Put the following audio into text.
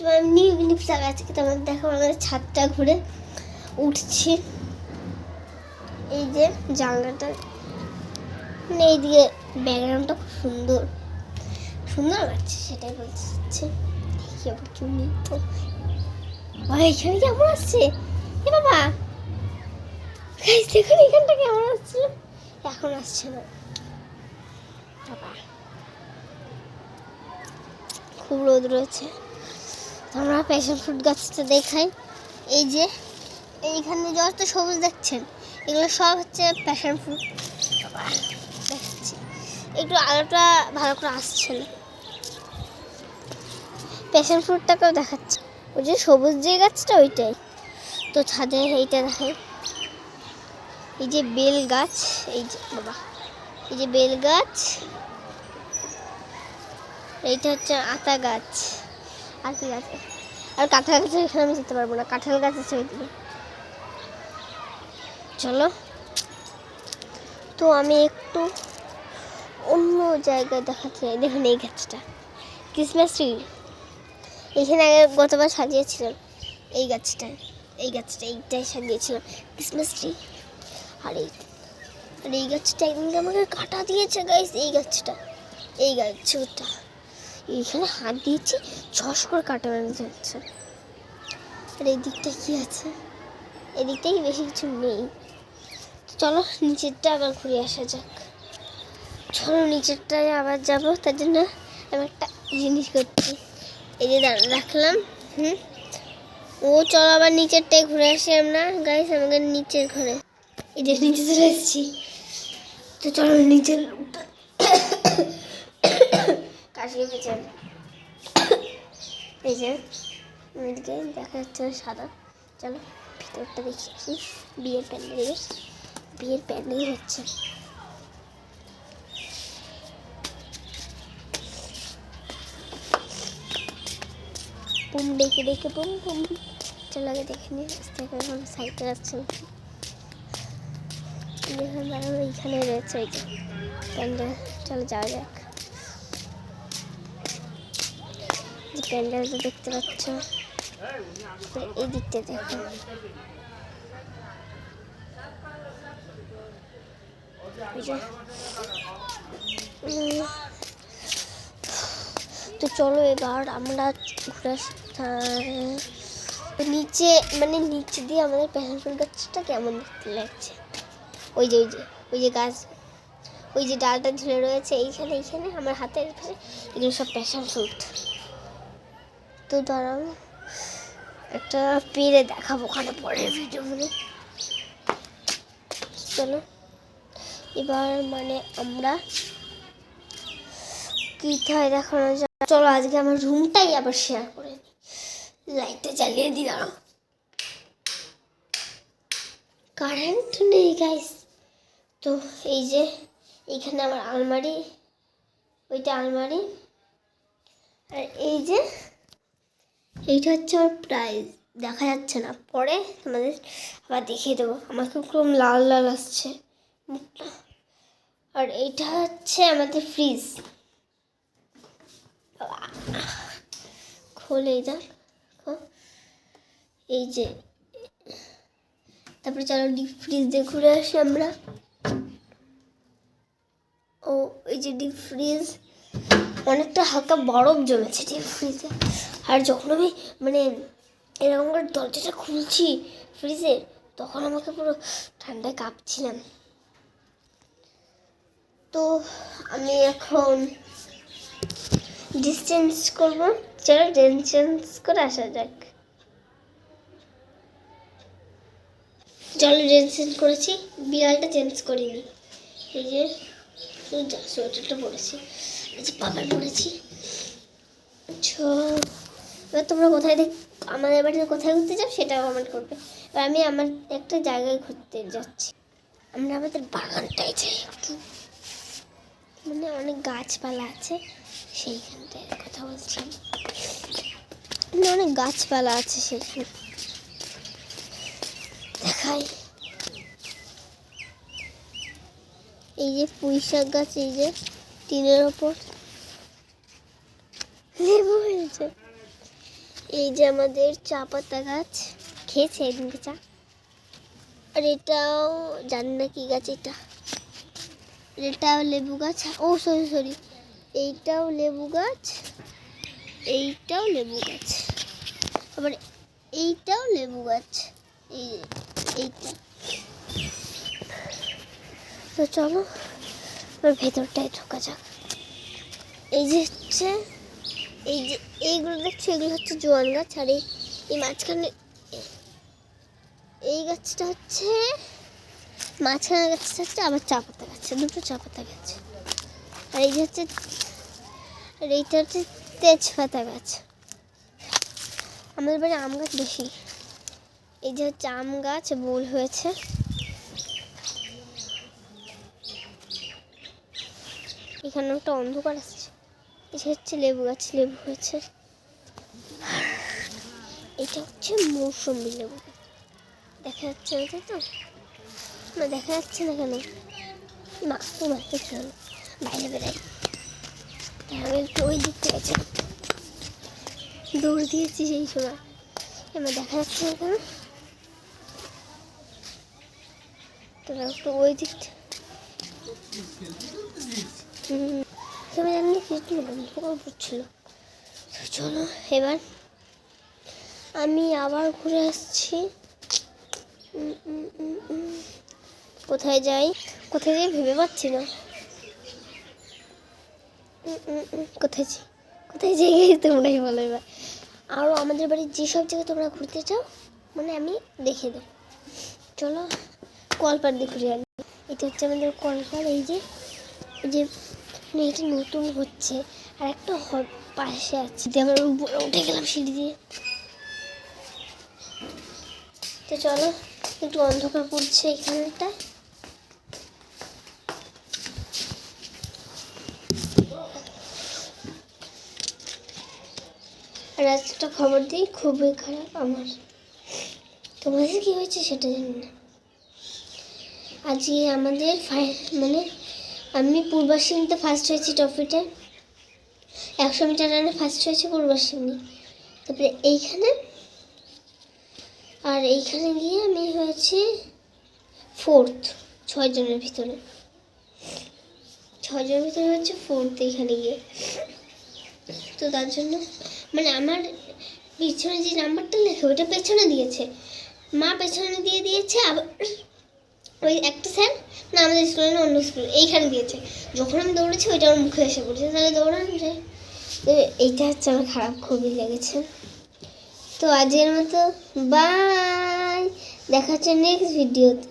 তোমার এমনি আছে কি তোমার দেখো আমাদের ছাদটা ঘুরে উঠছি। এই যে জানলাটা মানে এইদিকে ব্যাকগ্রাউন্ডটা খুব সুন্দর সুন্দর লাগছে, সেটাই বলতে চাচ্ছি। দেখি আবার কেউ নেই তো। এখানে কেমন আসছে এ বাবা, দেখুন এখানটা কেমন আসছিল, এখন আসছে না বাবা, খুব রোদ রয়েছে। আমরা প্যাশন ফ্রুট গাছটা দেখাই। এই যে এইখানে যত সবুজ দেখছেন এগুলো সব হচ্ছে প্যাশন ফ্রুট। দেখাচ্ছি একটু আলোটা ভালো করে আসছে না, প্যাশন ফ্রুটটাকেও দেখাচ্ছে। ওই যে সবুজ যে গাছটা ওইটাই তো ছাদে। এইটা দেখাই, এই যে বেল গাছ, এই যে বাবা এই যে বেল গাছ, এইটা হচ্ছে আতা গাছ। আর কি গাছ, আর কাঁঠাল গাছ এখানে আমি যেতে পারবো না, কাঁঠাল গাছ আছে ওইদিকে। চলো তো আমি একটু অন্য জায়গায় দেখাচ্ছি। দেখুন এই গাছটা ক্রিসমাস ট্রি, এখানে আগে গতবার সাজিয়েছিলাম। এই গাছটায় এইটাই সাজিয়েছিলাম ক্রিসমাস ট্রি। আর এই গাছটা একদিনকে আমাকে কাটা দিয়েছে গাইস। এই গাছটা এইখানে হাত দিয়েছি, ছস করে কাটা বেড়ে যাচ্ছে। আর এই দিকটা কি আছে, এদিকটাই বেশি কিছু নেই। চলো নিচেরটা আবার ঘুরে আসা যাক। চলো নিচেরটায় আবার যাব, তার জন্য আমি একটা জিনিস করছি। এই যে রাখলাম। ও চলো আবার নিচেরটায় ঘুরে আসি আমরা গাইস, আমাদের নিচের ঘরে। এই যে নিচে চলে এসেছি, তো চলো নিচের কাশিয়ে পেয়েছেন। এই যে এদিকে দেখা যাচ্ছে সাদা। চলো ভিতরটা দেখি আসি। বিয়ের প্যান্ডেল হচ্ছে। বুম ডেকে বুম বুম। চলো আগে দেখে নিই আস্তে করে, কোনো সাইডে যাচ্ছে এইখানে রয়েছে এই যে প্যান্ডেল। চলো যাওয়া যাক। যে প্যান্ডেলটা দেখতে পাচ্ছ এই দিকটা দেখো, তো চলো এবার আমরা ঘুরে নিচে, মানে নিচে দিয়ে আমাদের প্যাশন ফ্রুট গাছটা কেমন দেখতে লাগছে। ওই যে গাছ, ওই যে ডালটা ঝুলে রয়েছে এইখানে আমার হাতের পাশে, এগুলো সব প্যাশন ফ্রুট। তো দাঁড়াও একটা পেরে দেখাবো ওখানে পরের ভিডিওগুলো। চলো এবার মানে আমরা কি থাই দেখানো যায়। চলো আজকে আমার রুমটাই আবার শেয়ার করে নিই। লাইটটা জ্বালিয়ে দিই, দাঁড়াও। কারেন্ট নেই গাইস। তো এই যে এইখানে আমার আলমারি, ওইটা আলমারি, আর এই যে এইটা হচ্ছে আমার প্রাইজ। দেখা যাচ্ছে না, পরে তোমাদের আবার দেখিয়ে দেবো। আমাকে খুব লাল লাল আসছে মুখটা। আর এইটা হচ্ছে আমাদের ফ্রিজ। খোলে দেখো, এই যে। তারপরে চলো ডিপ ফ্রিজ দিয়ে ঘুরে আসি আমরা। ও এই যে ডিপ ফ্রিজ, অনেকটা হালকা বরফ জমেছে ডিপ ফ্রিজে। আর যখন আমি মানে এরকম করে দরজাটা খুলছি ফ্রিজের, তখন আমাকে পুরো ঠান্ডায় কাঁপছিলাম। তো আমি এখন ডিস্টেন্স করবো। চলো চেঞ্জ করে আসা যাক। চলো চেঞ্জ করেছি, বিড়ালটা চেঞ্জ করিনি। এই যে সোয়েটারটা পরেছি, এই যে পাপড় পরেছি। এবার তোমরা কোথায় আমাদের বাড়িতে কোথায় ঘুরতে যাও সেটাও কমেন্ট করবে। এবার আমি আমার একটা জায়গায় ঘুরতে যাচ্ছি। আমরা আমাদের বাগানটায় যাই একটু, মানে অনেক গাছপালা আছে সেইখানটায় কথা বলছিলাম। মানে অনেক গাছপালা আছে সেইখানে দেখাই। এই যে পুঁই শাক গাছ, এই যে টিনের ওপর লেবু হয়েছে। এই যে আমাদের চা পাতা গাছ, খেয়েছে এদিনকে চা। আর এটাও জানি না কি গাছ এটা, এটাও লেবু গাছ। ও সরি সরি, এইটাও লেবু গাছ, এইটাও লেবু গাছ, আবার এইটাও লেবু গাছ, এইটা। তো চলো এবার ভেতরটায় ঢোকা যাক। এই যে হচ্ছে, এই যে এইগুলো দেখছো, এগুলো হচ্ছে জোয়ান গাছ। আর এই মাঝখানে এই গাছটা হচ্ছে, মাঝখানে গাছটা হচ্ছে আবার চা পাতা গাছ, দুটো চা পাতা গাছ। আর এই যে হচ্ছে, আর এইটা হচ্ছে তেজপাতা গাছ। আমাদের বাড়ি আম গাছ বেশি। এই যে হচ্ছে আম গাছ, বোল হয়েছে। এখানে একটা অন্ধকার আসছে। এটা হচ্ছে লেবু গাছ, লেবু হয়েছে। এটা হচ্ছে মৌসুমী লেবু গাছ। দেখা যাচ্ছে না তাই তো? না দেখা যাচ্ছে না কেন? মা তোমার কিছু হলো, বাইরে বেড়াই। আমি একটু ওই দিক থেকে দৌড় দিয়েছি সেই সময়। এবার দেখা যাচ্ছে না কেন? তোরা একটু ওই দিক জানলে কিছু পড়ছিল। চলো এবার আমি আবার ঘুরে আসছি। কোথায় যাই ভেবে পাচ্ছি না। কোথায় যাই তোমরাই বলো এবার। আরও আমাদের বাড়ির যেসব জায়গায় তোমরা ঘুরতে চাও মানে আমি দেখে দেবো। চলো কলপাড় দিয়ে ঘুরে আনি। এটা হচ্ছে আমাদের কলপাড়। এই যে এটা নতুন হচ্ছে, আর একটা পাশে আছে। আমরা উপরে উঠে গেলাম সিঁড়ি দিয়ে। তো চলো, একটু অন্ধকার পড়ছে এখানটা। আর একটা খবর দিই, খুবই খারাপ আমার। তোমাদের কি হয়েছে সেটা জানি না। আজকে আমাদের মানে আমি পূর্বাশ্বিনীতে ফার্স্ট হয়েছি ট্রফিতে। 100 মিটার রানে ফার্স্ট হয়েছে পূর্বাশ্বিনী। তারপরে এইখানে, আর এইখানে গিয়ে আমি হয়েছি 4th। 6 জনের ভিতরে হচ্ছে 4th এইখানে গিয়ে। তো তার জন্য মানে আমার পিছনে যে নাম্বারটা লেখা ওটা পেছনে দিয়েছে, মা পেছনে দিয়ে দিয়েছে। আবার ওই একটা স্যার, না আমাদের স্কুলে না অন্য স্কুল, এইখানে দিয়েছে। যখন আমি দৌড়েছি ওইটা আমার মুখে এসে পড়েছে, তাহলে দৌড়ানো যায়। তো এইটা হচ্ছে আমার খারাপ, খুবই লেগেছে। তো আজকের মতো বাই, দেখা হচ্ছে নেক্সট ভিডিওতে।